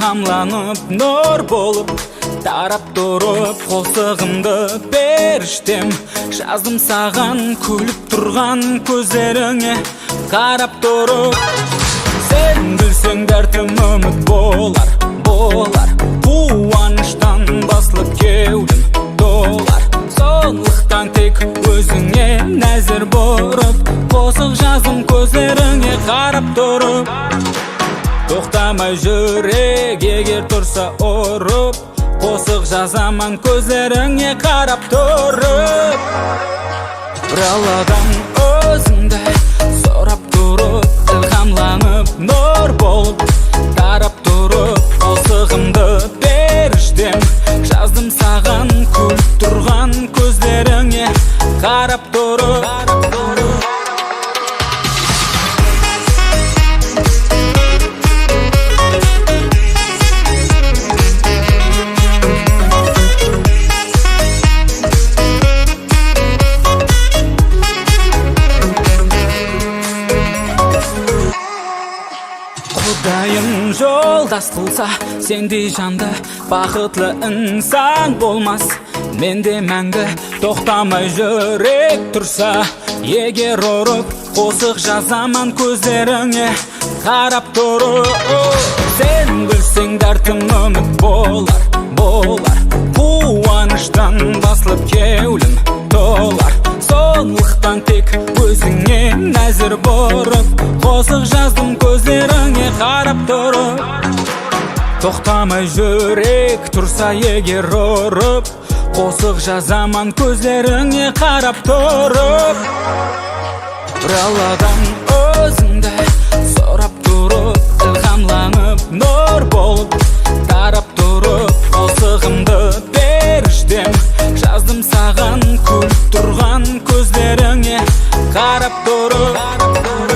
илхамланып нор болып, тарап тұрып қосығымды періштем. Жаздым саған күліп тұрған көздеріңе қарап тұрып. Сен күлсең дәртім үміт болар, болар. Қуаныштан басылып кеудім толар. Сондықтан тек өзіңе нәзір бұрып, қосық жаздым көздеріңе қарап тұрып. Тоқтамай жүрек егер тұрса ұрып, қосық жазаман көздеріңе қарап тұрып. Бір алладан өзіңді сұрап тұрып, илхамланып нұр болып, тарап тұрып, қосығымды періштем. Жаздым саған күліп тұрған көздеріңе қарап тұрып. Құдайым жолдас қылса, сендей жанды бақытлы инсан болмас. Менде мәңгі тоқтамай жүрек тұрса, егер ұрып қосық жазаман көздеріңе қарап тұрып. Сен білсең дәртім үміт болар, болар. Қуаныштан басылып кеулім толар. Сондықтан тек өзіңе нәзір бұрып, қосық жаздым көздеріңе қарап тұрып. Тоқтамай жүрек тұрса егер ұрып, қосық жазаман көздеріңе қарап тұрып. Бір алладан өзіңді сұрап тұрып, илхамланып нұр болып, тарап тұрып, қосығымды періштем. Жаздым саған күліп тұрған көздеріңе қарап тұрып.